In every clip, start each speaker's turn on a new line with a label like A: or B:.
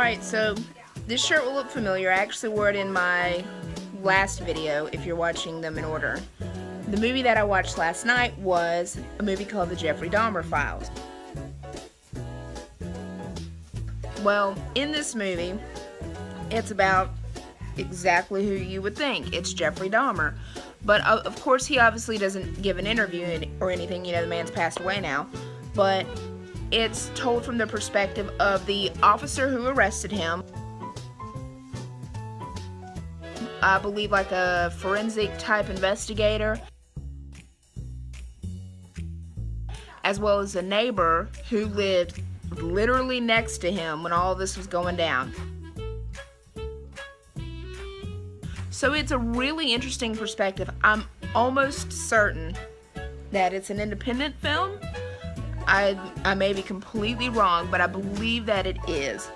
A: Alright, so this shirt will look familiar. I actually wore it in my last video if you're watching them in order. The movie that I watched last night was a movie called the Jeffrey Dahmer Files. Well, in this movie, it's about exactly who you would think. It's Jeffrey Dahmer. But of course, he obviously doesn't give an interview or anything. You know, the man's passed away now. But it's told from the perspective of the officer who arrested him. I believe like a forensic type investigator, as well as a neighbor who lived literally next to him when all this was going down. So it's a really interesting perspective. I'm almost certain that it's an independent film. I may be completely wrong, but I believe that it is.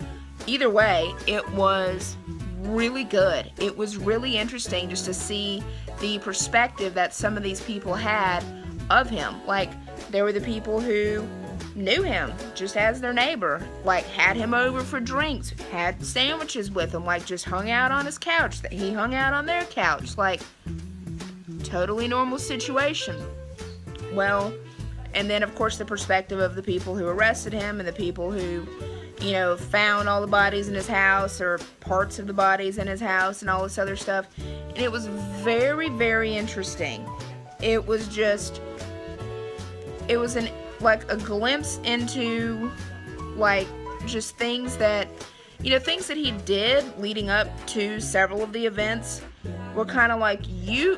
A: Either way, it was really good. It was really interesting just to see the perspective that some of these people had of him. Like, there were the people who knew him just as their neighbor, like had him over for drinks, had sandwiches with him, like just hung out on his couch, that he hung out on their couch, like totally normal situation. Well, and then of course the perspective of the people who arrested him and the people who, you know, found all the bodies in his house or parts of the bodies in his house and all this other stuff. And it was very, very interesting. It was just, it was like a glimpse into like just things that, you know, things that he did leading up to several of the events were kind of like you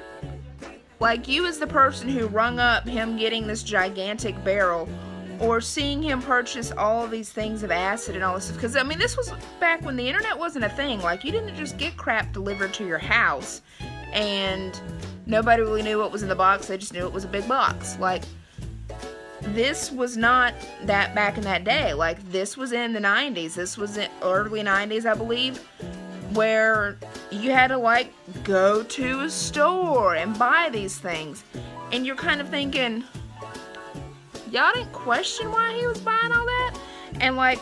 A: as the person who rung up him getting this gigantic barrel, or seeing him purchase all these things of acid and all this stuff. Because, I mean, this was back when the internet wasn't a thing. Like, you didn't just get crap delivered to your house and nobody really knew what was in the box. They just knew it was a big box. Like, this was not that back in that day. Like, this was in the 90s. This was in early 90s, I believe, where you had to, like, go to a store and buy these things. And you're kind of thinking, y'all didn't question why he was buying all that? And, like,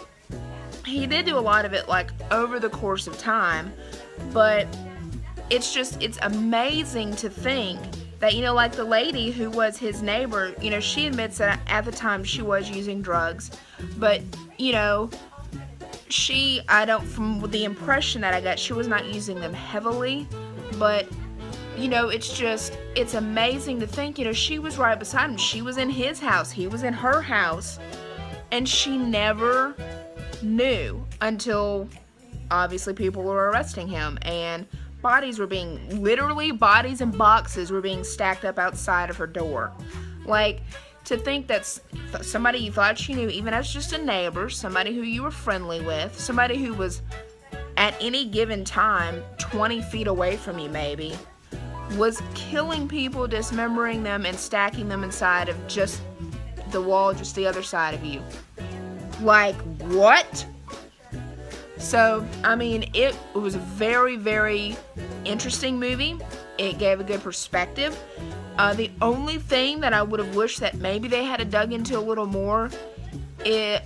A: he did do a lot of it, like, over the course of time. But it's just, it's amazing to think that, you know, like the lady who was his neighbor, you know, she admits that at the time she was using drugs. But, you know, from the impression that I got, she was not using them heavily. But, you know, it's just, it's amazing to think, you know, she was right beside him. She was in his house. He was in her house. And she never knew until, obviously, people were arresting him. And bodies and boxes were being stacked up outside of her door. Like, to think that somebody you thought you knew, even as just a neighbor, somebody who you were friendly with, somebody who was at any given time 20 feet away from you maybe, was killing people, dismembering them, and stacking them inside of just the wall, just the other side of you. Like, what? So, I mean, it was a very, very interesting movie. It gave a good perspective. The only thing that I would have wished that maybe they had dug into a little more, and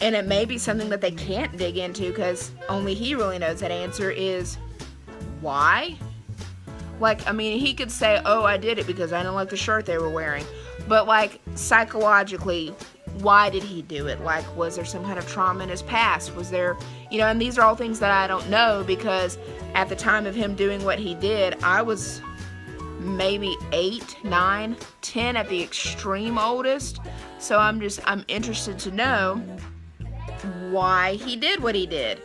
A: it may be something that they can't dig into because only he really knows that answer, is why? Like, I mean, he could say, oh, I did it because I didn't like the shirt they were wearing. But, like, psychologically, why did he do it? Like, was there some kind of trauma in his past? Was there, you know, and these are all things that I don't know because at the time of him doing what he did, I was maybe 8, 9, 10 at the extreme oldest. So I'm interested to know why he did what he did.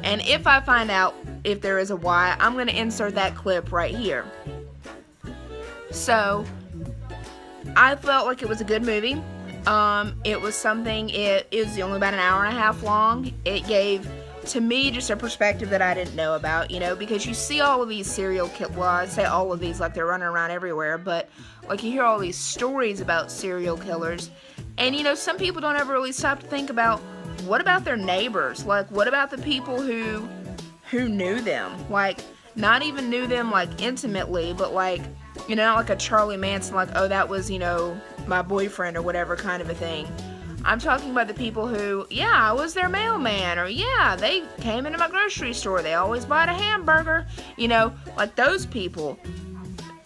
A: And if I find out if there is a why, I'm going to insert that clip right here. So, I felt like it was a good movie. It was something, it was only about an hour and a half long. It gave, to me, just a perspective that I didn't know about, you know, because you see all of these serial killers, well, I say all of these like they're running around everywhere, but, like, you hear all these stories about serial killers, and, you know, some people don't ever really stop to think about, what about their neighbors? Like, what about the people who knew them? Like, not even knew them, like, intimately, but, like, you know, not like a Charlie Manson, like, oh, that was, you know, my boyfriend or whatever kind of a thing. I'm talking about the people who, yeah, I was their mailman, or yeah, they came into my grocery store, they always bought a hamburger, you know, like those people.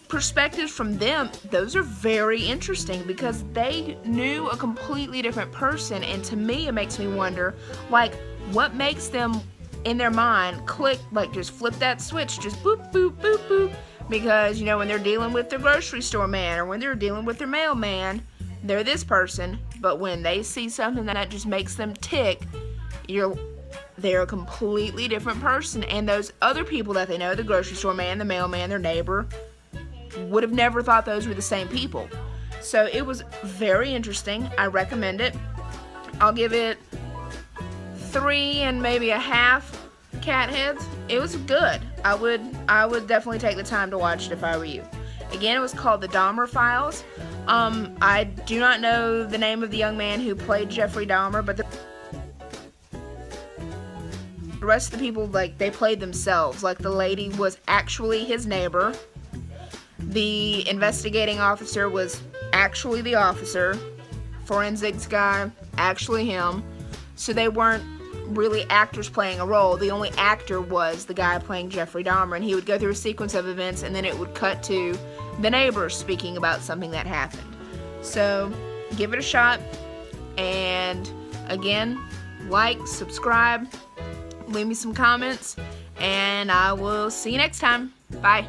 A: Perspectives from them, those are very interesting because they knew a completely different person, and to me it makes me wonder, like, what makes them in their mind click, like just flip that switch, just boop, boop, boop, boop, because, you know, when they're dealing with their grocery store man or when they're dealing with their mailman, they're this person, but when they see something that just makes them tick, they're a completely different person, and those other people that they know, the grocery store man, the mailman, their neighbor, would have never thought those were the same people. So it was very interesting. I recommend it. I'll give it 3 and maybe a half cat heads. It was good. I would definitely take the time to watch it if I were you. Again, it was called the Dahmer Files. I do not know the name of the young man who played Jeffrey Dahmer, but the rest of the people, like, they played themselves. Like, the lady was actually his neighbor. The investigating officer was actually the officer. Forensics guy, actually him. So they weren't really actors playing a role. The only actor was the guy playing Jeffrey Dahmer, and he would go through a sequence of events, and then it would cut to the neighbors speaking about something that happened. So give it a shot, and again, like, subscribe, leave me some comments, and I will see you next time. Bye.